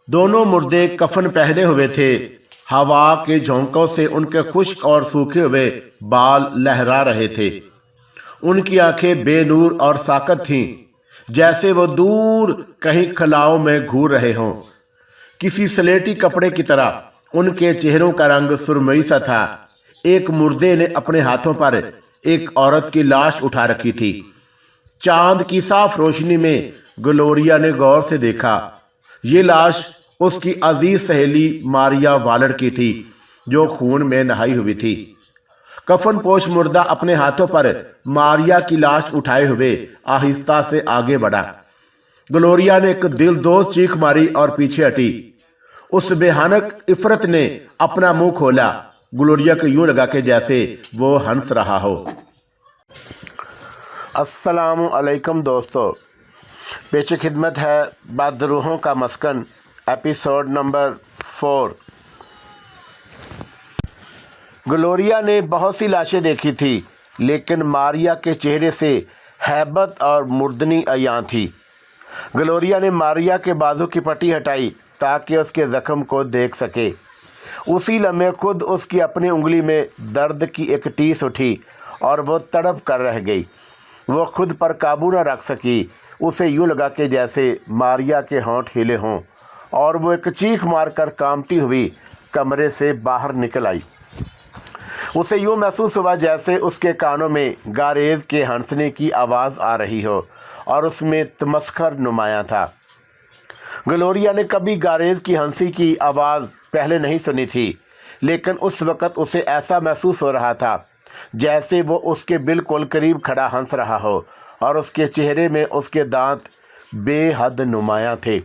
दोनों मुर्दे कफन पहने हुए थे। हवा के झोंकों से उनके खुश्क और सूखे हुए बाल लहरा रहे थे। उनकी आंखें बेनूर और साकत थीं, जैसे वो दूर कहीं खलाओं में घूर रहे हों। किसी स्लेटी कपड़े की तरह उनके चेहरों का रंग सुरमई सा था। एक मुर्दे ने अपने हाथों पर एक औरत की लाश उठा रखी थी। चांद की साफ रोशनी में ग्लोरिया ने गौर से देखा। ये लाश उसकी अजीज सहेली मारिया वालर की थी, जो खून में नहाई हुई थी। कफन पोश मुर्दा अपने हाथों पर मारिया की लाश उठाए हुए आहिस्ता से आगे बढ़ा। ग्लोरिया ने एक दिलदोज चीख मारी और पीछे हटी। उस बेहानक इफरत ने अपना मुंह खोला। ग्लोरिया को यूं लगा के जैसे वो हंस रहा हो। अस्सलामु अलैकुम दोस्तों, पेश खिदमत है बदरूहों का मस्कन एपिसोड नंबर 4। ग्लोरिया ने बहुत सी लाशें देखी थी, लेकिन मारिया के चेहरे से हैबत और मुर्दनी अयां थी। ग्लोरिया ने मारिया के बाजू की पट्टी हटाई ताकि उसके ज़ख्म को देख सके। उसी लम्हे खुद उसकी अपनी उंगली में दर्द की एक टीस उठी और वो तड़प कर रह गई। वो खुद पर काबू न रख सकी। उसे यूँ लगा कि जैसे मारिया के होंठ हिले हों, और वो एक चीख मारकर कांपती हुई कमरे से बाहर निकल आई। उसे यूँ महसूस हुआ जैसे उसके कानों में गारेज के हंसने की आवाज़ आ रही हो, और उसमें तमस्खर नुमाया था। ग्लोरिया ने कभी गारेज की हंसी की आवाज़ पहले नहीं सुनी थी, लेकिन उस वक़्त उसे ऐसा महसूस हो रहा था जैसे वो उसके बिल्कुल करीब खड़ा हंस रहा हो, और उसके चेहरे में उसके दांत बेहद नुमाया थे।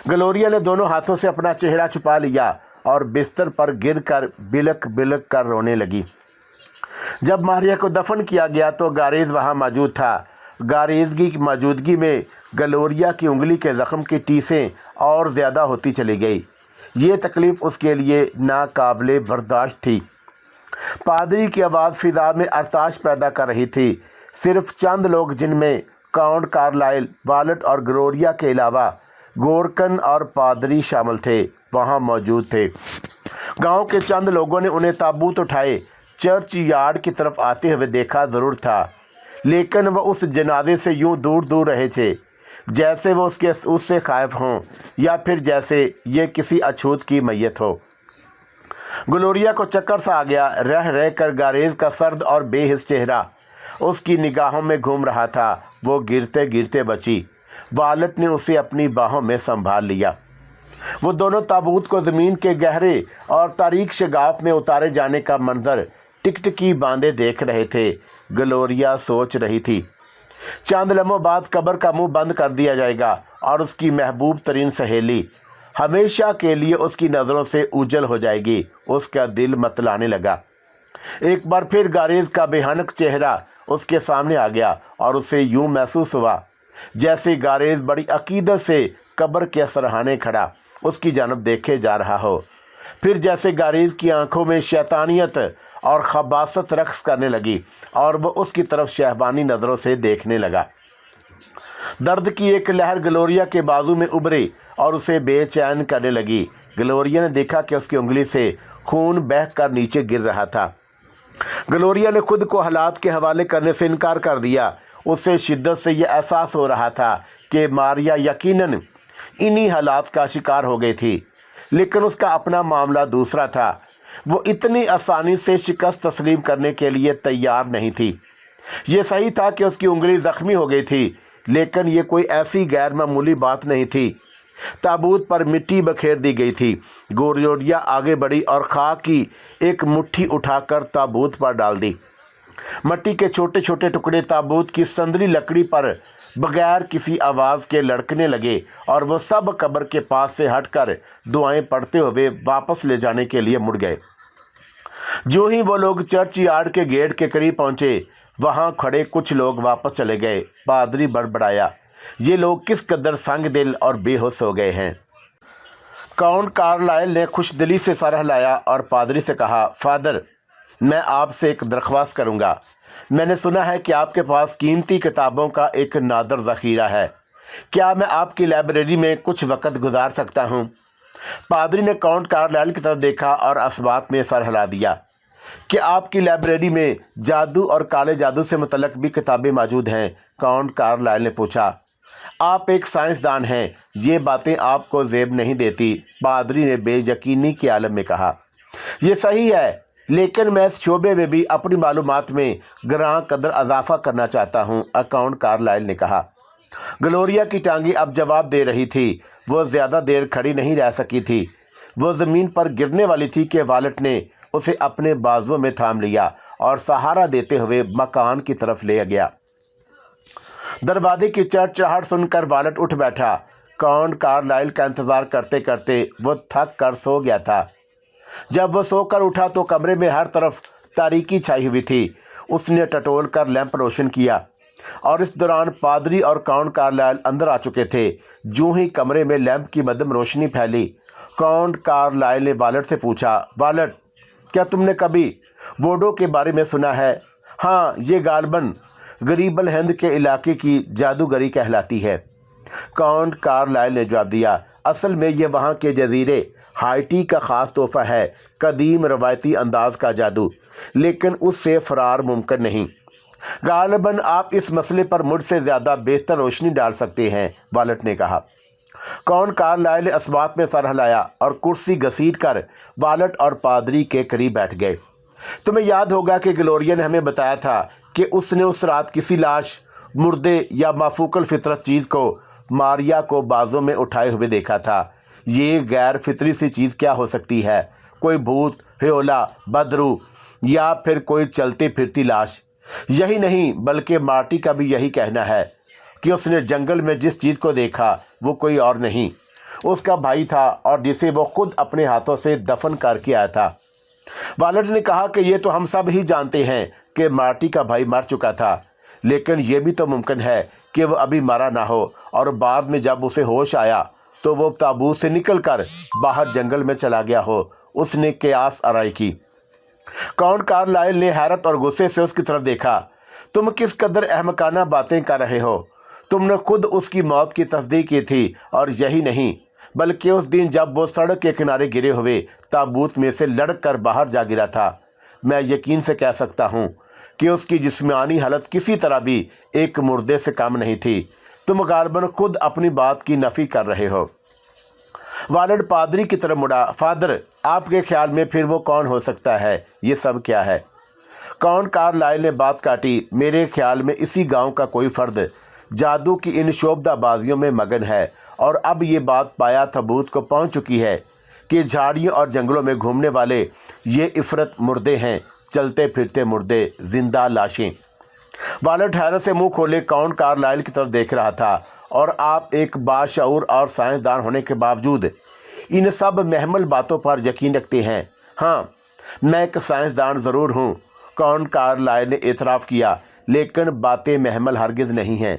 ग्लोरिया ने दोनों हाथों से अपना चेहरा छुपा लिया और बिस्तर पर गिरकर बिलक बिलक कर रोने लगी। जब मारिया को दफन किया गया तो गारेज वहाँ मौजूद था। गारेजगी की मौजूदगी में ग्लोरिया की उंगली के ज़ख्म की टीसें और ज़्यादा होती चली गई। ये तकलीफ़ उसके लिए नाकाबिले बर्दाश्त थी। पादरी की आवाज़ फिजा में अरताश पैदा कर रही थी। सिर्फ चंद लोग, जिनमें काउंट कार्लाइल, वालट और ग्लोरिया के अलावा गोरकन और पादरी शामिल थे, वहाँ मौजूद थे। गांव के चंद लोगों ने उन्हें ताबूत उठाए चर्च यार्ड की तरफ आते हुए देखा ज़रूर था, लेकिन वह उस जनाजे से यूं दूर दूर रहे थे जैसे वो उससे खाइफ हों, या फिर जैसे ये किसी अछूत की मैयत हो। ग्लोरिया को चक्कर सा आ गया। रह रह कर गारेज का सर्द और बेहिस चेहरा उसकी निगाहों में घूम रहा था। वो गिरते गिरते बची। वालट ने उसे अपनी बाहों में संभाल लिया। वो दोनों ताबूत को ज़मीन के गहरे और तारीक शगाफ में उतारे जाने का मंजर टिकटिकी बांधे देख रहे थे। ग्लोरिया सोच रही थी, चंद लम्हों बाद कब्र का मुंह बंद कर दिया जाएगा और उसकी महबूब तरीन सहेली हमेशा के लिए उसकी नज़रों से उजल हो जाएगी। उसका दिल मतलाने लगा। एक बार फिर गारेज का भयानक चेहरा उसके सामने आ गया, और उसे यूं महसूस हुआ जैसे गारेज बड़ी अकीदत से कब्र के सरहाने खड़ा उसकी जानब देखे जा रहा हो। फिर जैसे गारेज की आंखों में शैतानियत और खबासत रक्स करने लगी, और वह उसकी तरफ शहबानी नज़रों से देखने लगा। दर्द की एक लहर ग्लोरिया के बाजू में उभरी और उसे बेचैन करने लगी। ग्लोरिया ने देखा कि उसकी उंगली से खून बह कर नीचे गिर रहा था। ग्लोरिया ने खुद को हालात के हवाले करने से इनकार कर दिया। उसे शिद्दत से यह एहसास हो रहा था कि मारिया यकीनन इन्हीं हालात का शिकार हो गई थी, लेकिन उसका अपना मामला दूसरा था। वो इतनी आसानी से शिकस्त तस्लीम करने के लिए तैयार नहीं थी। ये सही था कि उसकी उंगली ज़ख्मी हो गई थी, लेकिन ये कोई ऐसी गैर मामूली बात नहीं थी। ताबूत पर मिट्टी बखेर दी गई थी। ग्लोरिया आगे बढ़ी और खाक की एक मुट्ठी उठाकर ताबूत पर डाल दी। मिट्टी के छोटे छोटे टुकड़े ताबूत की संदली लकड़ी पर बगैर किसी आवाज़ के लड़कने लगे, और वो सब कब्र के पास से हटकर दुआएं पढ़ते हुए वापस ले जाने के लिए मुड़ गए। जो ही वो लोग चर्च यार्ड के गेट के करीब पहुंचे, वहां खड़े कुछ लोग वापस चले गए। पादरी बड़बड़ाया, ये लोग किस कदर संग दिल और बेहोश हो गए हैं। काउंट कार्लाइल ने खुशदिली से सर हिलाया और पादरी से कहा, फादर, मैं आपसे एक दरख्वास्त करूंगा। मैंने सुना है कि आपके पास कीमती किताबों का एक नादर ज़ख़ीरा है। क्या मैं आपकी लाइब्रेरी में कुछ वक्त गुजार सकता हूँ? पादरी ने काउंट कार्लाइल की तरफ देखा और असबात में सर हिला दिया। कि आपकी लाइब्रेरी में जादू और काले जादू से मुतल्लक भी किताबें मौजूद हैं? काउंट कार्लाइल ने पूछा। आप एक साइंसदान हैं, ये बातें आपको ज़ेब नहीं देती, पादरी ने बेयकीनी के आलम में कहा। ये सही है, लेकिन मैं इस शोबे में भी अपनी मालूमात में ग्रां कदर इजाफा करना चाहता हूँ, काउंट कार्लाइल ने कहा। ग्लोरिया की टांगी अब जवाब दे रही थी। वो ज़्यादा देर खड़ी नहीं रह सकी थी। वो ज़मीन पर गिरने वाली थी कि वालेट ने उसे अपने बाजुओं में थाम लिया और सहारा देते हुए मकान की तरफ ले गया। दरवाजे की चहचहाहट सुनकर वालेट उठ बैठा। काउंट कार्लाइल का इंतज़ार करते करते वो थक कर सो गया था। जब वो सोकर उठा तो कमरे में हर तरफ तारीकी छाई हुई थी। उसने टटोल कर लैंप रोशन किया और इस दौरान पादरी और काउंट कार्लाइल अंदर आ चुके थे। जूं ही कमरे में लैंप की मध्यम रोशनी फैली, काउंट कार्लाइल ने वालेट से पूछा, वालेट, क्या तुमने कभी वोडो के बारे में सुना है? हाँ, ये गालबन गरीबल हिंद के इलाके की जादूगरी कहलाती है, काउंट कार्लाइल ने जवाब दिया। असल में ये वहाँ के जजीरे हाइटी का ख़ास तोहफ़ा है, कदीम रवायती अंदाज का जादू, लेकिन उससे फ़रार मुमकिन नहीं। गालिबन आप इस मसले पर मुझसे ज़्यादा बेहतर रोशनी डाल सकते हैं, वालेट ने कहा। काउंट कार्लाइल ने असबात में सर हिलाया और कुर्सी घसीट कर वालेट और पादरी के करीब बैठ गए। तुम्हें याद होगा कि ग्लोरिया ने हमें बताया था कि उसने उस रात किसी लाश, मुर्दे या माफूकल फितरत चीज़ को मारिया को बाजों में उठाए हुए देखा था। ये गैर फितरी सी चीज़ क्या हो सकती है? कोई भूत, हेओला, बदरू या फिर कोई चलती फिरती लाश? यही नहीं, बल्कि मार्टी का भी यही कहना है कि उसने जंगल में जिस चीज़ को देखा वो कोई और नहीं, उसका भाई था और जिसे वो खुद अपने हाथों से दफन करके आया था। वालेट ने कहा कि ये तो हम सब ही जानते हैं कि मार्टी का भाई मर चुका था, लेकिन ये भी तो मुमकिन है कि वो अभी मरा ना हो और बाद में जब उसे होश आया तो वो ताबूत से निकलकर बाहर जंगल में चला गया हो। उसने कयास आराई की। काउंट कार्लाइल ने हैरत और गुस्से से उसकी तरफ देखा। तुम किस कदर अहमकाना बातें कर रहे हो? तुमने खुद उसकी मौत की तस्दीक की थी, और यही नहीं बल्कि उस दिन जब वो सड़क के किनारे गिरे हुए ताबूत में से लड़कर बाहर जा गिरा था, मैं यकीन से कह सकता हूँ कि उसकी जिस्मानी हालत किसी तरह भी एक मुर्दे से कम नहीं थी। तुम गालिबन खुद अपनी बात की नफ़ी कर रहे हो। वालेट पादरी की तरफ मुड़ा। फादर, आपके ख्याल में फिर वो कौन हो सकता है? ये सब क्या है? काउंट कार्लाइल ने बात काटी। मेरे ख्याल में इसी गांव का कोई फर्द जादू की इन शोबदाबाजियों में मगन है, और अब ये बात पाया सबूत को पहुंच चुकी है कि झाड़ियों और जंगलों में घूमने वाले ये इफरत मुर्दे हैं, चलते फिरते मुर्दे, जिंदा लाशें। वालेट हैरत से मुंह खोले काउंट कार्लाइल की तरफ देख रहा था। और आप एक बाशऊर और साइंसदान होने के बावजूद इन सब महमल बातों पर यकीन रखते हैं? हाँ, मैं एक साइंसदान ज़रूर हूँ, काउंट कार्लाइल ने एतराफ़ किया, लेकिन बातें महमल हरगिज़ नहीं हैं।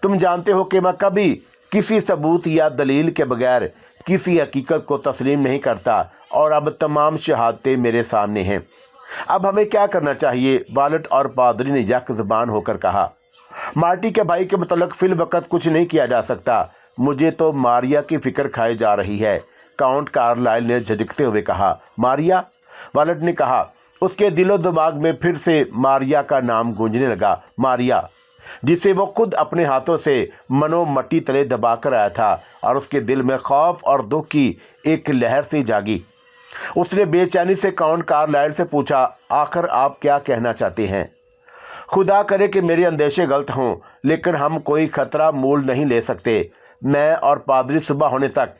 तुम जानते हो कि मैं कभी किसी सबूत या दलील के बगैर किसी हकीकत को तस्लीम नहीं करता, और अब तमाम शहादतें मेरे सामने हैं। अब हमें क्या करना चाहिए? वालेट और पादरी ने यक ज़बान होकर कहा। मार्टी के भाई के मुतल्लिक़ फिल वक़्त कुछ नहीं किया जा सकता। मुझे तो मारिया की फ़िक्र खाई जा रही है, काउंट कार्लाइल ने झिझकते हुए कहा। मारिया? वालेट ने कहा। उसके दिलो दिमाग में फिर से मारिया का नाम गूंजने लगा। मारिया, जिसे वो खुद अपने हाथों से मनो मट्टी तले दबा कर आया था, और उसके दिल में खौफ और दुख की एक लहर सी जागी। उसने बेचैनी से काउंट कार्लाइल से पूछा, आखिर आप क्या कहना चाहते हैं? खुदा करे कि मेरे अंदेशे गलत हों, लेकिन हम कोई खतरा मोल नहीं ले सकते। मैं और पादरी सुबह होने तक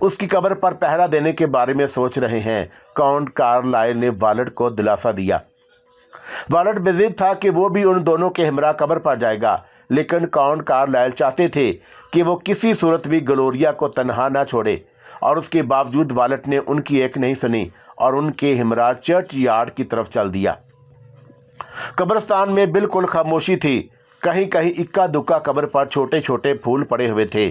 उसकी कब्र पर पहरा देने के बारे में सोच रहे हैं, काउंट कार्लाइल ने वालेट को दिलासा दिया। वालेट बेज़िद था कि वो भी उन दोनों के हमरा कब्र पर जाएगा, लेकिन काउंट कार्लाइल चाहते थे कि वो किसी सूरत भी ग्लोरिया को तनहा ना छोड़े, और उसके बावजूद वालेट ने उनकी एक नहीं सुनी और उनके हमरा चर्च यार्ड की तरफ चल दिया। कब्रिस्तान में बिल्कुल खामोशी थी। कहीं कहीं इक्का दुक्का कब्र पर छोटे छोटे फूल पड़े हुए थे।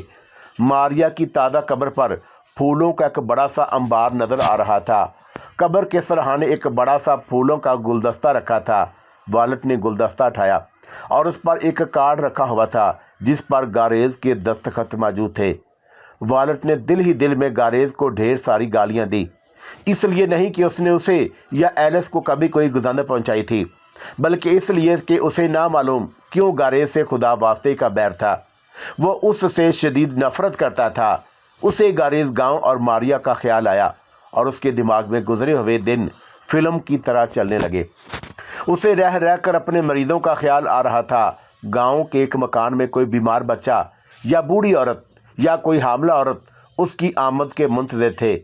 मारिया की ताज़ा कब्र पर फूलों का एक बड़ा सा अंबार नजर आ रहा था। कब्र के सरहाने एक बड़ा सा फूलों का गुलदस्ता रखा था। वालेट ने गुलदस्ता उठाया और उस पर एक कार्ड रखा हुआ था, जिस पर गारेज के दस्तखत मौजूद थे। वालेट ने दिल ही दिल में गारेज को ढेर सारी गालियां दी, इसलिए नहीं कि उसने उसे या एलिस को कभी कोई गुजाना पहुंचाई थी, बल्कि इसलिए कि उसे ना मालूम क्यों गारेज से खुदा वास्ते का बैर था। वो उससे शदीद नफरत करता था। उसे गारेज गांव और मारिया का ख्याल आया और उसके दिमाग में गुजरे हुए दिन फिल्म की तरह चलने लगे। उसे रह रह कर अपने मरीजों का ख्याल आ रहा था। गांव के एक मकान में कोई बीमार बच्चा या बूढ़ी औरत या कोई हामला औरत उसकी आमद के मुंतज़िर थे,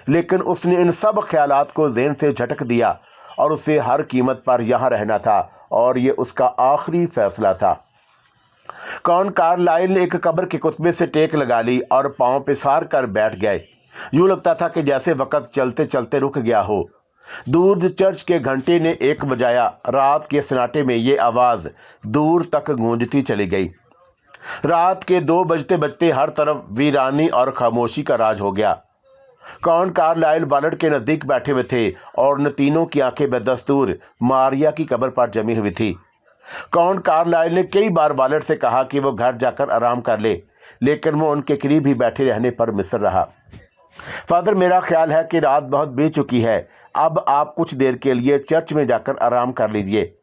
लेकिन उसने इन सब ख्यालात को ज़हन से झटक दिया और उसे हर कीमत पर यहाँ रहना था और ये उसका आखिरी फैसला था। कौन कार्लाइल ने एक कब्र के कुतबे से टेक लगा ली और पाँव पे सार कर बैठ गए। यूँ लगता था कि जैसे वक़्त चलते चलते रुक गया हो। दूर चर्च के घंटे ने एक बजाया। रात के सन्नाटे में ये आवाज़ दूर तक गूंजती चली गई। रात के 2 बजते बजते हर तरफ वीरानी और खामोशी का राज हो गया। कौन कार्लाइल वालेट के नज़दीक बैठे हुए थे और उन तीनों की आंखें बदस्तूर मारिया की कब्र पर जमी हुई थी। कौन कार्लाइल ने कई बार वालेट से कहा कि वो घर जाकर आराम कर ले, लेकिन वो उनके करीब ही बैठे रहने पर मिसर रहा। फादर, मेरा ख्याल है कि रात बहुत बीत चुकी है। अब आप कुछ देर के लिए चर्च में जाकर आराम कर लीजिए।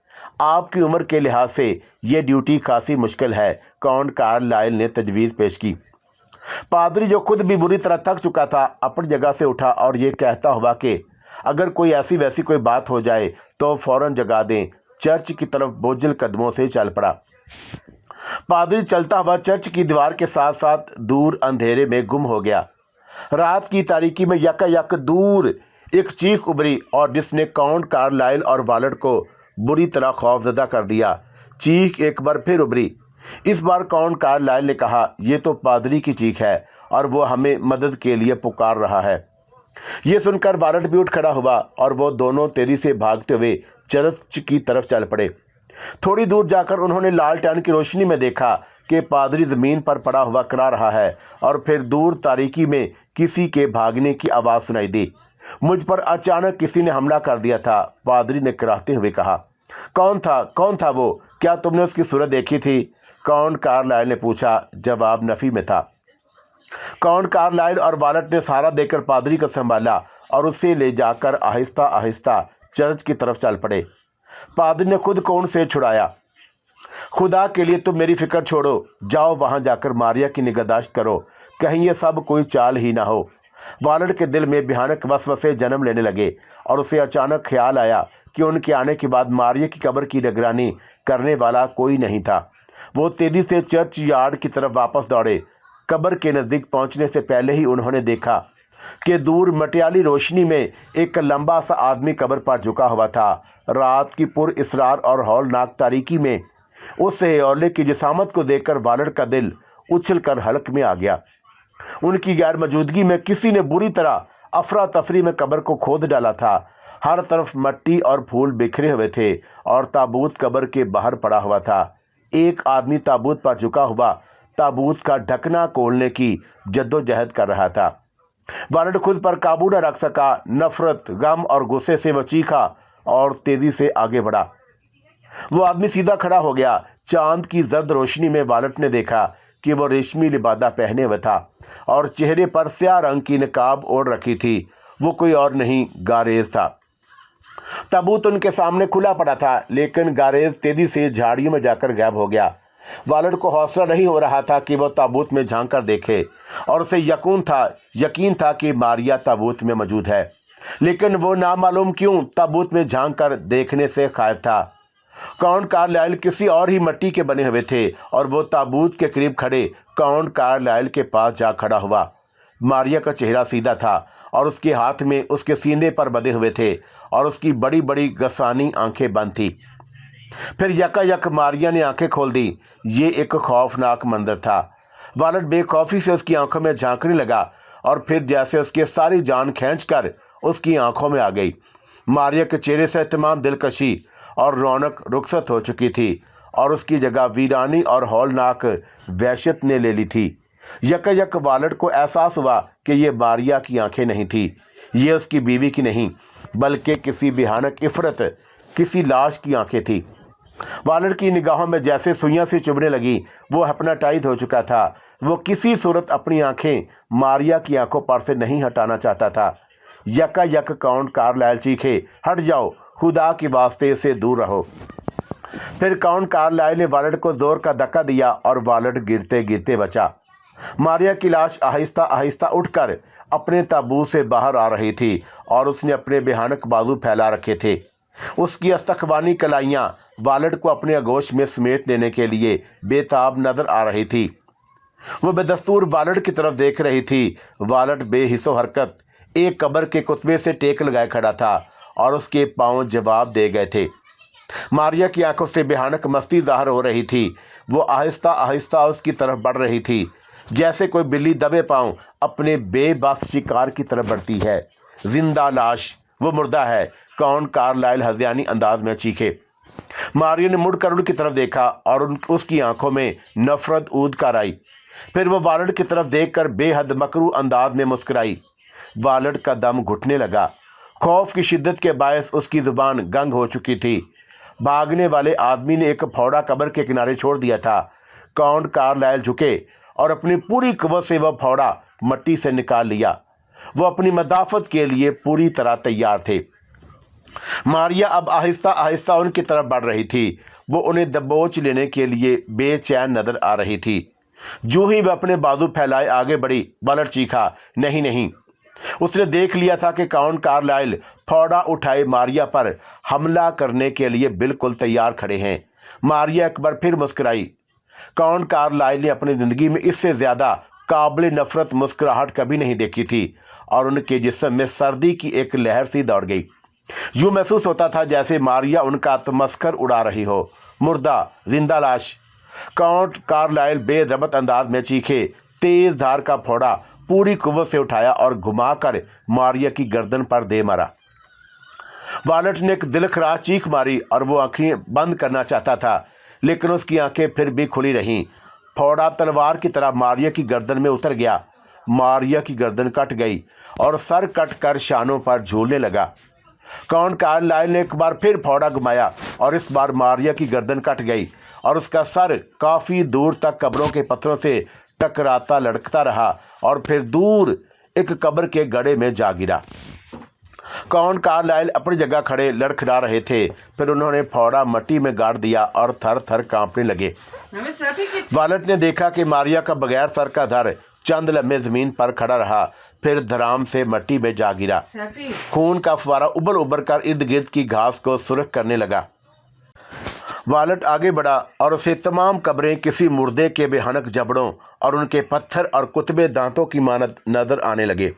आपकी उम्र के लिहाज से ये ड्यूटी खासी मुश्किल है, कौन कार्लाइल ने तजवीज़ पेश की। पादरी, जो खुद भी बुरी तरह थक चुका था, अपनी जगह से उठा और ये कहता हुआ कि अगर कोई ऐसी वैसी कोई बात हो जाए तो फौरन जगा दें, चर्च की तरफ बोझिल कदमों से चल पड़ा। पादरी चलता हुआ चर्च की दीवार के साथ साथ दूर अंधेरे में गुम हो गया। रात की तारीकी में यकायक दूर एक चीख उभरी और जिसने काउंट कार्लाइल और वालेट को बुरी तरह खौफजदा कर दिया। चीख एक बार फिर उभरी। इस बार काउंट कार्लाइल ने कहा, ये तो पादरी की चीख है और वो हमें मदद के लिए पुकार रहा है। ये सुनकर वालेट भी उठ खड़ा हुआ और वो दोनों तेजी से भागते हुए चर्च की तरफ चल पड़े। थोड़ी दूर जाकर उन्होंने लालटेन की रोशनी में देखा कि पादरी ज़मीन पर पड़ा हुआ करा रहा है और फिर दूर तारीकी में किसी के भागने की आवाज़ सुनाई दी। मुझ पर अचानक किसी ने हमला कर दिया था, पादरी ने कराहते हुए कहा। कौन था वो? क्या तुमने उसकी सूरत देखी थी? कौन कार्लाइल ने पूछा। जवाब नफ़ी में था। कौन कार्लाइल और वालेट ने सहारा देकर पादरी को संभाला और उसे ले जाकर आहिस्ता आहिस्ता चर्च की तरफ चल पड़े। पादरी ने खुद को उनसे छुड़ाया। खुदा के लिए तुम मेरी फिक्र छोड़ो, जाओ वहां जाकर मारिया की निगहदाश्त करो, कहीं ये सब कोई चाल ही ना हो। वालेट के दिल में भयानक वसवसे जन्म लेने लगे और उसे अचानक ख्याल आया कि उनके आने के बाद मारिया की कब्र की निगरानी करने वाला कोई नहीं था। वो तेजी से चर्च यार्ड की तरफ वापस दौड़े। कब्र के नज़दीक पहुंचने से पहले ही उन्होंने देखा कि दूर मटियाली रोशनी में एक लंबा सा आदमी कब्र पर झुका हुआ था। रात की पुर इसरार और हौलनाक तारीकी में उस औले की जिसामत को देखकर वालेट का दिल उछल कर हलक में आ गया। उनकी गैर मौजूदगी में किसी ने बुरी तरह अफरा तफरी में कब्र को खोद डाला था। हर तरफ मिट्टी और फूल बिखरे हुए थे और ताबूत कब्र के बाहर पड़ा हुआ था। एक आदमी ताबूत पर झुका हुआ ताबूत का ढकना खोलने की जद्दोजहद कर रहा था। वालेट खुद पर काबू न रख सका। नफरत, गम और गुस्से से वो चीखा और तेजी से आगे बढ़ा। वो आदमी सीधा खड़ा हो गया। चांद की जर्द रोशनी में वालेट ने देखा कि वो रेशमी लिबादा पहने हुआ था और चेहरे पर स्याह रंग की नकाब ओढ़ रखी थी। वो कोई और नहीं, गारेज था। ताबूत उनके सामने खुला पड़ा था, लेकिन गारेज तेजी से झाड़ियों में जाकर गायब हो गया। वालेट को हौसला नहीं हो रहा था कि वो ताबूत में झांक कर देखे और उसे यकीन था कि मारिया ताबूत में मौजूद है, लेकिन वो नामालूम क्यों ताबूत में झांक कर देखने से खायब था। काउंट कार्लाइल किसी और ही मिट्टी के बने हुए थे और वो ताबूत के करीब खड़े काउंट कार्लाइल के पास जा खड़ा हुआ। मारिया का चेहरा सीधा था और उसके हाथ में उसके सीने पर बंधे हुए थे और उसकी बड़ी बड़ी गसानी आंखें बंद थी। फिर यकायक मारिया ने आंखें खोल दी। ये एक खौफनाक मंजर था। वालेट बेखौफी से उसकी आंखों में झांकने लगा और फिर जैसे उसकी सारी जान खींचकर उसकी आंखों में आ गई। मारिया के चेहरे से तमाम दिलकशी और रौनक रुखसत हो चुकी थी और उसकी जगह वीरानी और हौलनाक वहशत ने ले ली थी। यकायक वालेट को एहसास हुआ कि ये मारिया की आंखें नहीं थी, ये उसकी बीवी की नहीं, बल्कि किसी भयानक इफरत, किसी लाश की आंखें थी। वालड की निगाहों में जैसे सुइयां सी चुभने लगी। वो हिप्नोटाइज हो चुका था। वो किसी सूरत अपनी आंखें मारिया की आंखों पर से नहीं हटाना चाहता था। यकायक काउंट कार्लाइल चीखे, हट जाओ, खुदा की वास्ते से दूर रहो। फिर काउंट कार्लाइल ने वालड को जोर का धक्का दिया और वालड गिरते गिरते बचा। मारिया की लाश आहिस्ता आहिस्ता उठकर अपने ताबूत से बाहर आ रही थी और उसने अपने भयानक बाजू फैला रखे थे। उसकी अस्तखवानी कलाइयां वालड को अपने आगोश में समेट लेने के लिए बेताब नजर आ रही थी। वो बेदस्तूर वालड की तरफ देख रही थी। वालड बेहिसो हरकत एक कब्र के कुतबे से टेक लगाए खड़ा था और उसके पांव जवाब दे गए थे। मारिया की आंखों से भयानक मस्ती जाहिर हो रही थी। वो आहिस्ता आहिस्ता उसकी तरफ बढ़ रही थी, जैसे कोई बिल्ली दबे पांव अपने बेबस शिकार की तरफ बढ़ती है। जिंदा लाश, वो मुर्दा है, काउंट कार्लाइल हज़ियानी अंदाज में चीखे। मारिया ने मुड़कर उनकी तरफ देखा और उसकी आंखों में नफरत ऊद कर आई। फिर वो वालड की तरफ देखकर बेहद मकरू अंदाज में मुस्कुराई। वालड का दम घुटने लगा। खौफ की शिद्दत के बायस उसकी जुबान गंग हो चुकी थी। भागने वाले आदमी ने एक फौड़ा कब्र के किनारे छोड़ दिया था। काउंट कार्लाइल झुके और अपनी पूरी कुव्वत से वह फौड़ा मट्टी से निकाल लिया। वो अपनी मदाफत के लिए पूरी तरह तैयार थे। मारिया अब आहिस्ता आहिस्ता उनकी तरफ बढ़ रही थी। वो उन्हें दबोच लेने के लिए बेचैन नजर आ रही थी। जो ही वह अपने बाजू फैलाए आगे बढ़ी, वालड चीखा, नहीं नहीं। उसने देख लिया था कि काउंट कार्लाइल फौड़ा उठाए मारिया पर हमला करने के लिए बिल्कुल तैयार खड़े हैं। मारिया एक बार फिर मुस्कुराई। काउंट कार्लाइल ने अपनी जिंदगी में इससे ज्यादा काबिल नफरत मुस्कुराहट कभी नहीं देखी थी और उनके जिस्म में सर्दी की एक लहर सी दौड़ गई। यूं महसूस होता था जैसे मारिया उनका तमस्कर उड़ा रही हो। मुर्दा, जिंदा लाश, काउंट कार्लाइल बेरबत अंदाज में चीखे। तेज धार का फोड़ा पूरी कुव्वत से उठाया और घुमाकर मारिया की गर्दन पर दे मारा। वालड ने एक दिलखराज चीख मारी और वो आंखें बंद करना चाहता था, लेकिन उसकी आंखें फिर भी खुली रहीं। फोड़ा तलवार की तरह मारिया की गर्दन में उतर गया। मारिया की गर्दन कट गई और सर कट कर शानों पर झूलने लगा। काउंट कार्लाइल ने एक बार फिर फौड़ा घुमाया और इस बार मारिया की गर्दन कट गई और उसका सर काफी दूर तक कब्रों के पत्थरों से टकराता लड़कता रहा और फिर दूर एक कब्र के गड्ढे में जा गिरा। काउंट कार्लाइल अपनी जगह खड़े लड़खड़ा रहे थे। फिर उन्होंने फौड़ा मट्टी में गाड़ दिया और थर थर कांपने लगे। वालड ने देखा कि मारिया का बगैर सर का धड़ चंद लम्हे जमीन पर खड़ा रहा, फिर धराम से मट्टी में जा गिरा। खून का फवारा उबल उबर कर इर्द गिर्द की घास को सुर्ख करने लगा। वालड आगे बढ़ा और उसे तमाम कब्रें किसी मुर्दे के भयानक जबड़ों और उनके पत्थर और कुतबे दांतों की मानद नजर आने लगे।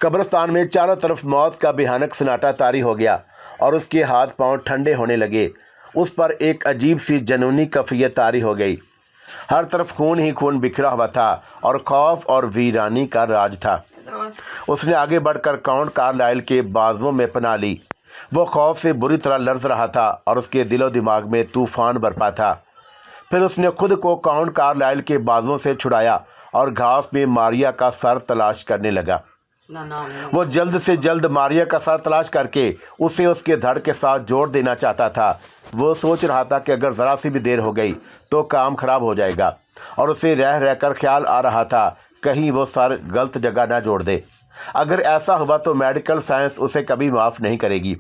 कब्रिस्तान में चारों तरफ मौत का भयानक सन्नाटा तारी हो गया और उसके हाथ पांव ठंडे होने लगे। उस पर एक अजीब सी जनूनी कफियत तारी हो गई। हर तरफ खून ही खून बिखरा हुआ था और खौफ और वीरानी का राज था। उसने आगे बढ़कर काउंट कार्लाइल के बाजुओं में पनाह ली। वो खौफ से बुरी तरह लर्ज रहा था और उसके दिलो दिमाग में तूफान बरपा था। फिर उसने खुद को काउंट कार्लाइल के बाजुओं से छुड़ाया और घास में मारिया का सर तलाश करने लगा। वो जल्द से जल्द मारिया का सर तलाश करके उसे उसके धड़ के साथ जोड़ देना चाहता था। वो सोच रहा था कि अगर ज़रा सी भी देर हो गई तो काम खराब हो जाएगा और उसे रह रहकर ख्याल आ रहा था कहीं वो सर गलत जगह ना जोड़ दे। अगर ऐसा हुआ तो मेडिकल साइंस उसे कभी माफ़ नहीं करेगी।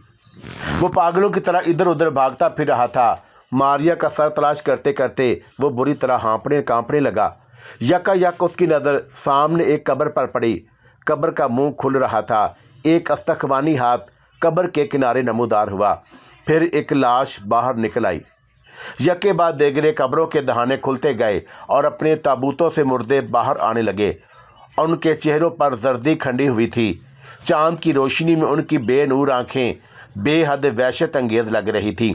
वो पागलों की तरह इधर उधर भागता फिर रहा था। मारिया का सर तलाश करते करते वो बुरी तरह हाँपने कांपने लगा। यकायक उसकी नज़र सामने एक कब्र पर पड़ी। कब्र का मुंह खुल रहा था। एक अस्तखवानी हाथ कब्र के किनारे नमूदार हुआ। फिर एक लाश बाहर निकल आई। यके बाद देगरे कब्रों के दहाने खुलते गए और अपने ताबूतों से मुर्दे बाहर आने लगे। उनके चेहरों पर जर्दी खंडी हुई थी। चांद की रोशनी में उनकी बेनूर आंखें बेहद वहशत अंगेज लग रही थी।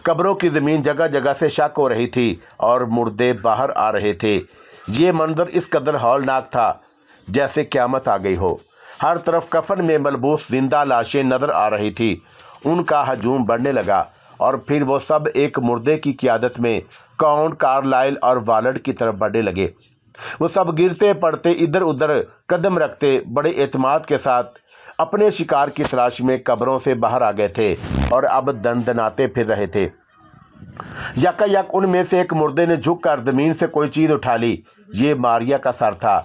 कब्रों की ज़मीन जगह जगह से शक हो रही थी और मुर्दे बाहर आ रहे थे। ये मंजर इस कदर हौलनाक था जैसे क़यामत आ गई हो। हर तरफ कफन में मलबूस जिंदा लाशें नजर आ रही थी। उनका हजूम बढ़ने लगा और फिर वो सब एक मुर्दे की क़ियादत में काउंट कार्लाइल और वालड की तरफ बढ़ने लगे। वो सब गिरते पड़ते इधर उधर कदम रखते बड़े एतमाद के साथ अपने शिकार की तलाश में कब्रों से बाहर आ गए थे और अब दनदनाते फिर रहे थे। यकायक उनमें से एक मुर्दे ने झुककर जमीन से कोई चीज उठा ली। ये मारिया का सर था।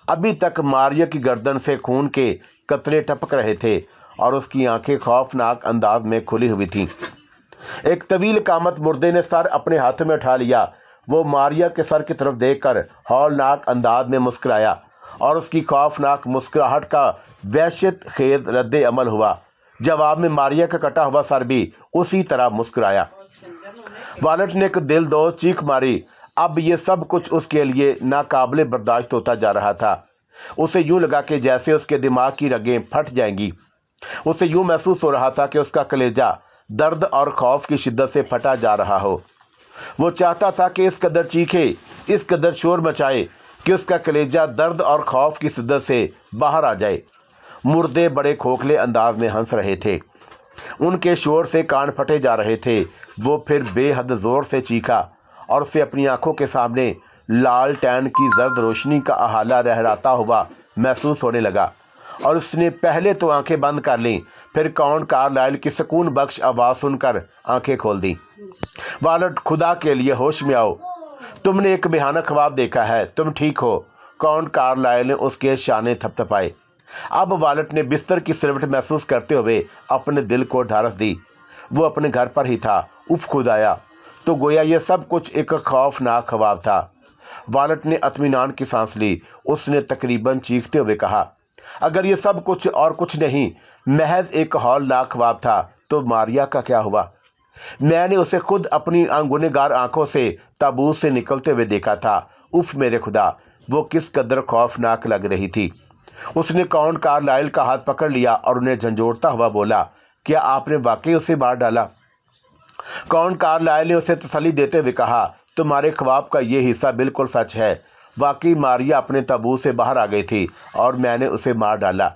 अभी तक मारिया की गर्दन से खून के कतरे टपक रहे थे और उसकी आंखें खौफनाक अंदाज में खुली हुई थीं। एक तवील कामत मुर्दे ने सर अपने हाथ में उठा लिया। वो मारिया के सर की तरफ देखकर हौलनाक अंदाज में मुस्कुराया और उसकी खौफनाक मुस्कुराहट का वहशत खेज रद्द अमल हुआ। जवाब में मारिया का कटा हुआ सर भी उसी तरह मुस्कुराया। वालेट ने एक दिलदोज चीख मारी। अब ये सब कुछ उसके लिए नाकाबिले बर्दाश्त होता जा रहा था। उसे यूं लगा कि जैसे उसके दिमाग की रगें फट जाएंगी। उसे यूं महसूस हो रहा था कि उसका कलेजा दर्द और खौफ की शिद्दत से फटा जा रहा हो। वो चाहता था कि इस कदर चीखे, इस कदर शोर मचाए कि उसका कलेजा दर्द और खौफ की शिद्दत से बाहर आ जाए। मुर्दे बड़े खोखले अंदाज में हंस रहे थे। उनके शोर से कान फटे जा रहे थे। वो फिर बेहद ज़ोर से चीखा और उसे अपनी आंखों के सामने लाल टैन की जर्द रोशनी का अहाला लहराता हुआ महसूस होने लगा और उसने पहले तो आंखें बंद कर लीं, फिर काउंट कार्लाइल की सुकून बख्श आवाज़ सुनकर आंखें खोल दी। वालेट, खुदा के लिए होश में आओ, तुमने एक भयानक ख्वाब देखा है, तुम ठीक हो। काउंट कार्लाइल ने उसके शाने थपथपाए। अब वालेट ने बिस्तर की सिलवट महसूस करते हुए अपने दिल को ढारस दी। वो अपने घर पर ही था। उफ खुदाया, तो गोया ये सब कुछ एक खौफनाक ख्वाब था। वालेट ने इत्मीनान की सांस ली। उसने तकरीबन चीखते हुए कहा, अगर ये सब कुछ और कुछ नहीं, महज एक हौलनाक ख्वाब था, तो मारिया का क्या हुआ? मैंने उसे खुद अपनी गुनहगार आंखों से ताबूत से निकलते हुए देखा था। उफ मेरे खुदा, वो किस कदर खौफनाक लग रही थी। उसने काउंट कार्लाइल का हाथ पकड़ लिया और उन्हें झंझोड़ता हुआ बोला, क्या आपने वाकई उसे मार डाला? काउंट कार्लाइल ने उसे तसल्ली देते हुए कहा, तुम्हारे ख्वाब का ये हिस्सा बिल्कुल सच है। वाकई मारिया अपने ताबूत से बाहर आ गई थी और मैंने उसे मार डाला।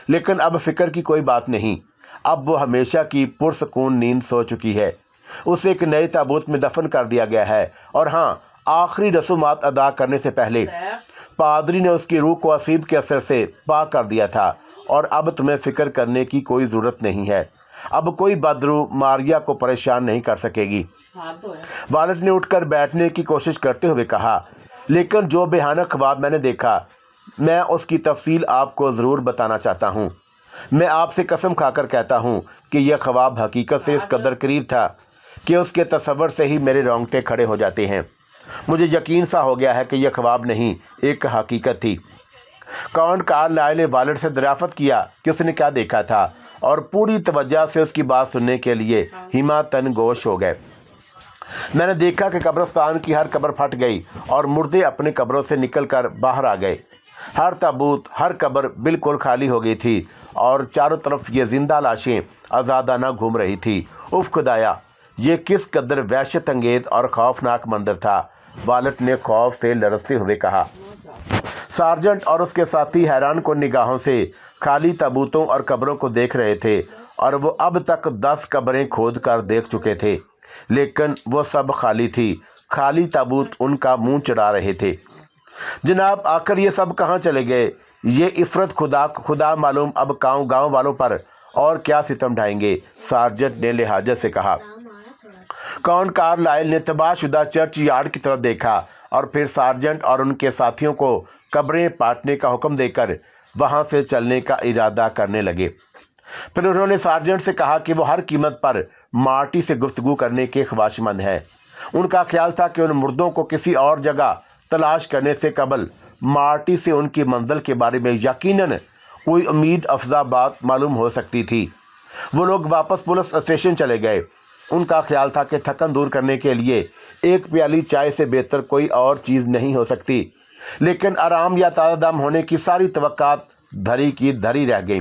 लेकिन अब फिक्र की कोई बात नहीं। अब वो हमेशा की पुरसकून नींद सो चुकी है। उसे एक नए ताबूत में दफन कर दिया गया है। और हाँ, आखिरी रसूमात अदा करने से पहले पादरी ने उसकी रूह को असीब के असर से पाक कर दिया था और अब तुम्हें फिक्र करने की कोई ज़रूरत नहीं है। अब कोई बदरूह मारिया को परेशान नहीं कर सकेगी। वालेट ने उठकर बैठने की कोशिश करते हुए कहा, लेकिन जो भयानक ख्वाब मैंने देखा, मैं उसकी तफसील आपको ज़रूर बताना चाहता हूँ। मैं आपसे कसम खाकर कहता हूँ कि यह ख्वाब हकीकत से इस कदर करीब था कि उसके तसव्वुर से ही मेरे रोंगटे खड़े हो जाते हैं। मुझे यकीन सा हो गया है कि यह ख्वाब नहीं, एक हकीकत थी। काउंट कार्लाइल ने वालेट से दरियाफ्त किया कि उसने क्या देखा था और पूरी तवज्जो से उसकी बात सुनने के लिए हिमातन गोश हो गए। मैंने देखा कि कब्रिस्तान की हर कब्र फट गई और मुर्दे अपने कब्रों से निकलकर बाहर आ गए। हर ताबूत, हर कब्र बिल्कुल खाली हो गई थी और चारों तरफ ये जिंदा लाशें आज़ादाना घूम रही थी। उफ खुदाया, ये किस कदर वहशत अंगेज और खौफनाक मंजर था। वालेट ने खौफ से लरसते हुए कहा। सार्जेंट और उसके साथी हैरान कुन निगाहों से खाली ताबूतों और कब्रों को देख रहे थे और वो अब तक 10 कब्रें खोद कर देख चुके थे, लेकिन वो सब खाली थी। खाली ताबूत उनका मुंह चढ़ा रहे थे। जनाब, आखिर ये सब कहाँ चले गए? ये इफरत खुदा मालूम अब गांव वालों पर और क्या सितम ढाएंगे, सार्जेंट ने लिहाजत से कहा। काउंट कार्लाइल ने तबाहशुदा चर्च यार्ड की तरफ देखा और फिर सार्जेंट और उनके साथियों को कब्रें पाटने का हुक्म देकर वहां से चलने का इरादा करने लगे। फिर उन्होंने सार्जेंट से कहा कि वो हर कीमत पर मार्टी से गुफ्तगू करने के ख्वाहिशमंद हैं। उनका ख्याल था कि उन मुर्दों को किसी और जगह तलाश करने से कबल मार्टी से उनकी मंजिल के बारे में यकीनन कोई उम्मीद अफजा बात मालूम हो सकती थी। वो लोग वापस पुलिस स्टेशन चले गए। उनका ख्याल था कि थकन दूर करने के लिए एक प्याली चाय से बेहतर कोई और चीज़ नहीं हो सकती, लेकिन आराम या ताज़ा दम होने की सारी तवक्कात धरी की धरी रह गई,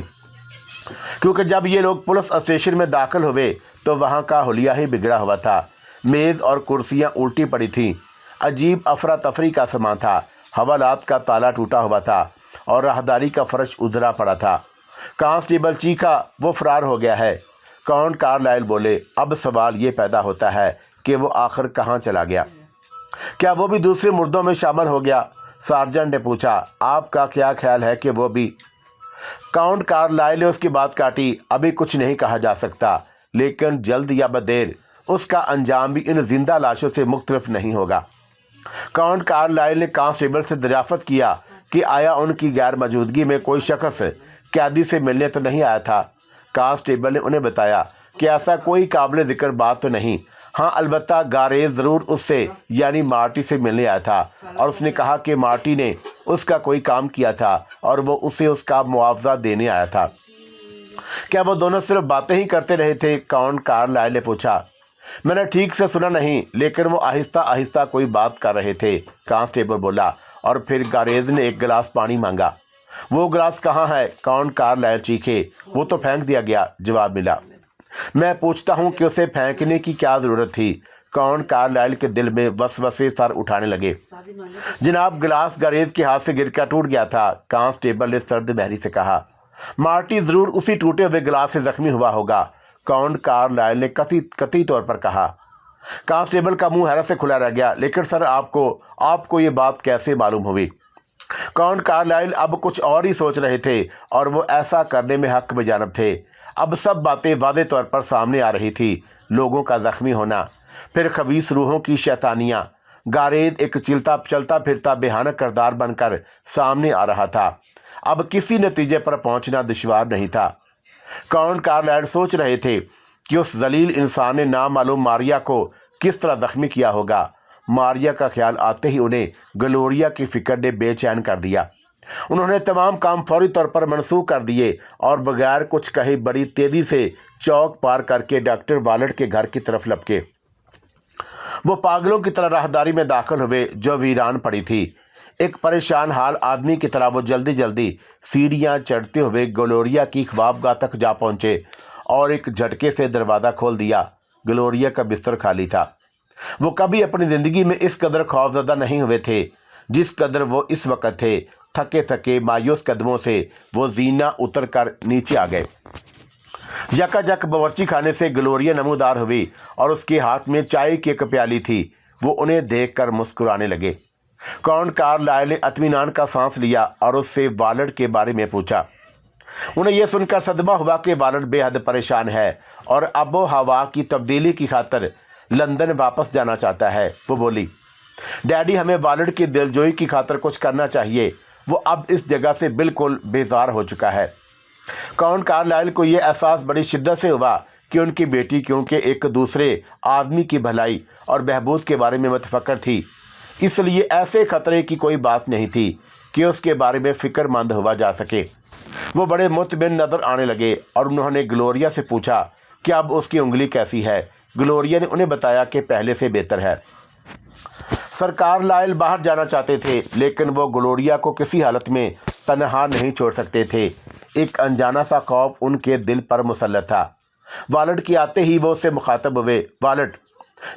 क्योंकि जब ये लोग पुलिस स्टेशन में दाखिल हुए तो वहाँ का हुलिया ही बिगड़ा हुआ था। मेज़ और कुर्सियाँ उल्टी पड़ी थीं। अजीब अफरा तफरी का समा था। हवालात का ताला टूटा हुआ था और राहदारी का फर्श उधरा पड़ा था। कांस्टेबल चीखा, वो फरार हो गया है। काउंट कार्लाइल बोले, अब सवाल ये पैदा होता है कि वो आखिर कहाँ चला गया? क्या वो भी दूसरे मुर्दों में शामिल हो गया? सार्जेंट ने पूछा। आपका क्या ख्याल है कि वो भी? काउंट कार्लाइल ने उसकी बात काटी। अभी कुछ नहीं कहा जा सकता, लेकिन जल्द या बदेर उसका अंजाम भी इन जिंदा लाशों से मुख्तलिफ नहीं होगा। काउंट कार्लाइल ने कांस्टेबल से दरियाफ्त किया कि आया उनकी गैर मौजूदगी में कोई शख्स कैदी से मिलने तो नहीं आया था। कांस्टेबल ने उन्हें बताया कि ऐसा कोई काबिल जिक्र बात तो नहीं, हाँ अलबत्ता गारेज ज़रूर उससे यानी मार्टी से मिलने आया था और उसने कहा कि मार्टी ने उसका कोई काम किया था और वो उसे उसका मुआवजा देने आया था। क्या वो दोनों सिर्फ बातें ही करते रहे थे? काउंट कार्लाइल ने पूछा। मैंने ठीक से सुना नहीं, लेकिन वो आहिस्ता आहिस्ता कोई बात कर रहे थे, कांस्टेबल बोला। और फिर गारेज ने एक गिलास पानी मांगा। वो गिलास कहाँ है? काउंट कार्लाइल चीखे। वो तो फेंक दिया गया, जवाब मिला। मैं पूछता हूँ कि उसे फेंकने की क्या ज़रूरत थी? काउंट कार्लाइल के दिल में वसवसे सर उठाने लगे। जनाब, गिलास गारेज के हाथ से गिरकर टूट गया था, कांस्टेबल ने सर्द बहरी से कहा। मार्टी ज़रूर उसी टूटे हुए गिलास से जख्मी हुआ होगा, काउंट कार्लाइल ने कतई तौर पर कहा। कांस्टेबल का मुंह हैरत से खुला रह गया। लेकिन सर, आपको ये बात कैसे मालूम हुई? काउंट कार्लाइल अब कुछ और ही सोच रहे थे और वो ऐसा करने में हक बजानब थे। अब सब बातें वादे तौर पर सामने आ रही थी। लोगों का जख्मी होना, फिर खबीस रूहों की शैतानियाँ। गारेज एक चलता फिरता बेहानक किरदार बनकर सामने आ रहा था। अब किसी नतीजे पर पहुंचना दुश्वार नहीं था। काउंट कार्लाइल सोच रहे थे कि उस जलील इंसान ने नामालूम मारिया को किस तरह जख्मी किया होगा। मारिया का ख्याल आते ही उन्हें ग्लोरिया की फिक्र ने बेचैन कर दिया। उन्होंने तमाम काम फौरी तौर पर मनसूख कर दिए और बगैर कुछ कहे बड़ी तेज़ी से चौक पार करके डॉक्टर वालट के घर की तरफ लपके। वो पागलों की तरह राहदारी में दाखिल हुए जो वीरान पड़ी थी। एक परेशान हाल आदमी की तरह वो जल्दी जल्दी सीढ़ियाँ चढ़ते हुए ग्लोरिया की ख्वाबगाह तक जा पहुँचे और एक झटके से दरवाज़ा खोल दिया। ग्लोरिया का बिस्तर खाली था। वो कभी अपनी ज़िंदगी में इस कदर खौफज़दा नहीं हुए थे जिस कदर वो इस वक्त थे। थके थके मायूस कदमों से वो जीना उतर कर नीचे आ गए। यकायक बावर्ची खाने से ग्लोरिया नमूदार हुई और उसके हाथ में चाय की एक प्याली थी। वो उन्हें देखकर मुस्कुराने लगे। काउंट कार्लाइल ने इत्मीनान का सांस लिया और उससे वालट के बारे में पूछा। उन्हें यह सुनकर सदमा हुआ कि वालट बेहद परेशान है और आबो हवा की तब्दीली की खातिर लंदन वापस जाना चाहता है। वो बोली, डैडी, हमें वालट की दिलजोई की खातिर कुछ करना चाहिए। वो अब इस जगह से बिल्कुल बेजार हो चुका है। काउंट कार्लाइल को यह एहसास बड़ी शिद्दत से हुआ कि उनकी बेटी क्योंकि एक दूसरे आदमी की भलाई और बहबूद के बारे में मुतफक्कर थी, इसलिए ऐसे खतरे की कोई बात नहीं थी कि उसके बारे में फ़िक्रमंद हुआ जा सके। वो बड़े मुतमिन नज़र आने लगे और उन्होंने ग्लोरिया से पूछा कि अब उसकी उंगली कैसी है। ग्लोरिया ने उन्हें बताया कि पहले से बेहतर है। सर कार्लाइल बाहर जाना चाहते थे, लेकिन वो ग्लोरिया को किसी हालत में तनहा नहीं छोड़ सकते थे। एक अनजाना सा खौफ उनके दिल पर मुसल्लत था। वालट के आते ही वो उससे मुखातब हुए। वालट,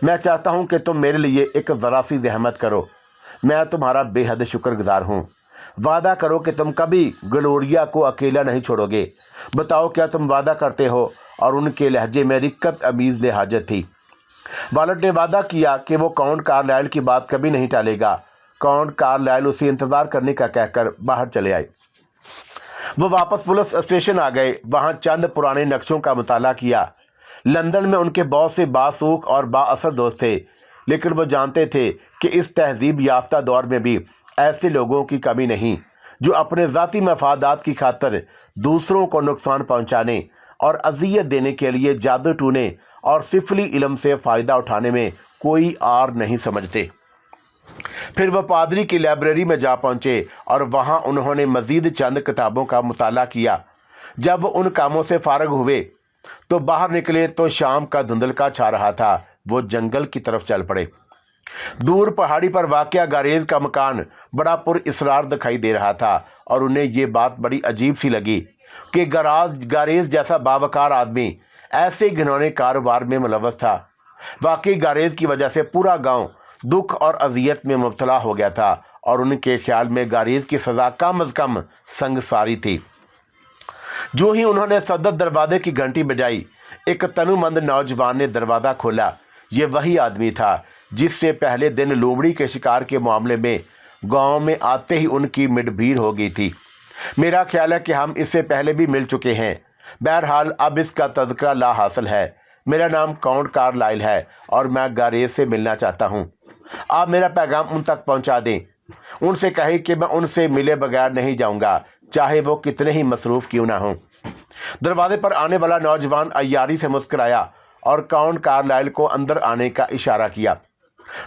मैं चाहता हूँ कि तुम मेरे लिए एक ज़रा सी ज़हमत करो। मैं तुम्हारा बेहद शुक्रगुजार हूँ। वादा करो कि तुम कभी ग्लोरिया को अकेला नहीं छोड़ोगे। बताओ, क्या तुम वादा करते हो? और उनके लहजे में रिक्कत अमीज़ लिहाजत थी। वालट ने वादा किया कि वो काउंट कार्लाइल की बात कभी नहीं टालेगा। काउंट कार्लाइल उसे इंतज़ार करने का कहकर बाहर चले आए। वो वापस पुलिस स्टेशन आ गए। वहाँ चंद पुराने नक्शों का मुताला किया। लंदन में उनके बहुत से बासूख और बाअसर दोस्त थे, लेकिन वो जानते थे कि इस तहजीब याफ्ता दौर में भी ऐसे लोगों की कमी नहीं जो अपने ज़ाती मफादात की खातिर दूसरों को नुकसान पहुंचाने और अजियत देने के लिए जादू टूने और सिफली इल्म से फ़ायदा उठाने में कोई आर नहीं समझते। फिर वह पादरी की लाइब्रेरी में जा पहुंचे और वहां उन्होंने मज़ीद चंद किताबों का मुताला किया। जब वो उन कामों से फारग हुए तो बाहर निकले तो शाम का धुंधलका छा रहा था। वो जंगल की तरफ चल पड़े। दूर पहाड़ी पर वाक़या गारेज का मकान बड़ा पुरइसरार दिखाई दे रहा था और उन्हें ये बात बड़ी अजीब सी लगी कि गारेज जैसा बावकार आदमी ऐसे घिनौने कारोबार में मुलव्वस था। वाकई गारेज की वजह से पूरा गांव दुख और अजियत में मुब्तला हो गया था और उनके ख्याल में गारेज की सज़ा कम अज़ कम संगसारी थी। जो ही उन्होंने सदर दरवाजे की घंटी बजाई, एक तनुमंद नौजवान ने दरवाज़ा खोला। ये वही आदमी था जिससे पहले दिन लोमड़ी के शिकार के मामले में गांव में आते ही उनकी मिडभीड़ हो गई थी। मेरा ख्याल है कि हम इससे पहले भी मिल चुके हैं। बहरहाल अब इसका तज़किरा ला हासिल है। मेरा नाम काउंट कार्लाइल है और मैं गारेज से मिलना चाहता हूँ। आप मेरा पैगाम उन तक पहुँचा दें। उनसे कहें कि मैं उनसे मिले बगैर नहीं जाऊँगा, चाहे वो कितने ही मसरूफ़ क्यों ना हों। दरवाजे पर आने वाला नौजवान अय्यारी से मुस्कुराया और काउंट कार्लाइल को अंदर आने का इशारा किया।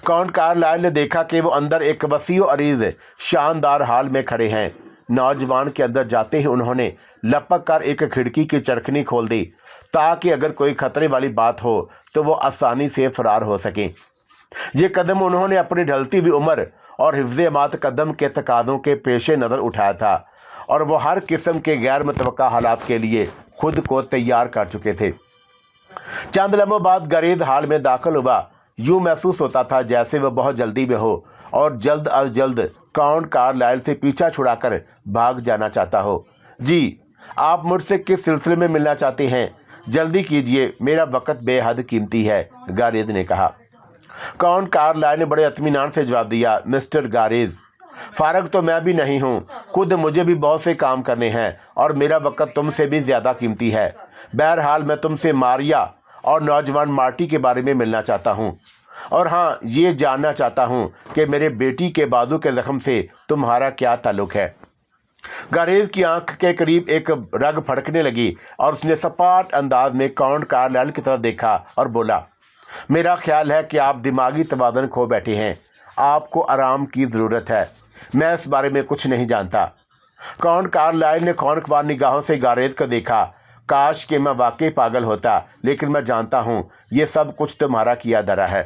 काउंट कार्लाइल ने देखा कि वो अंदर एक वसी और अरीज शानदार हाल में खड़े हैं। नौजवान के अंदर जाते ही उन्होंने लपक कर एक खिड़की की चरखनी खोल दी ताकि अगर कोई खतरे वाली बात हो तो वो आसानी से फरार हो सकें। ये कदम उन्होंने अपनी ढलती हुई उम्र और हिफ्ज़-ए-मात कदम के तकाज़ों के पेश नज़र उठाया था और वो हर किस्म के गैर मुतवक्का हालात के लिए खुद को तैयार कर चुके थे। चंद लम्हों बाद गारेज हाल में दाखिल हुआ। यूँ महसूस होता था जैसे वह बहुत जल्दी में हो और जल्द अज जल्द काउंट कार्लाइल से पीछा छुड़ाकर भाग जाना चाहता हो। जी, आप मुझसे किस सिलसिले में मिलना चाहते हैं? जल्दी कीजिए, मेरा वक्त बेहद कीमती है, गारेज ने कहा। काउंट कार्लाइल ने बड़े इत्मीनान से जवाब दिया, मिस्टर गारेज, फारग तो मैं भी नहीं हूँ, खुद मुझे भी बहुत से काम करने हैं और मेरा वक्त तुमसे भी ज़्यादा कीमती है। बहरहाल मैं तुमसे मारिया और नौजवान मार्टी के बारे में मिलना चाहता हूँ, और हाँ, ये जानना चाहता हूँ कि मेरे बेटी के बाजू के ज़ख्म से तुम्हारा क्या ताल्लुक़ है। गारेज की आंख के करीब एक रग फड़कने लगी और उसने सपाट अंदाज में काउंट कार्लाइल की तरफ देखा और बोला, मेरा ख्याल है कि आप दिमागी तवाज़ुन खो बैठे हैं, आपको आराम की ज़रूरत है। मैं इस बारे में कुछ नहीं जानता। काउंट कार्लाइल ने खौनख्वार निगाहों से गारेज को देखा। काश कि मैं वाकई पागल होता, लेकिन मैं जानता हूँ ये सब कुछ तुम्हारा किया धरा है।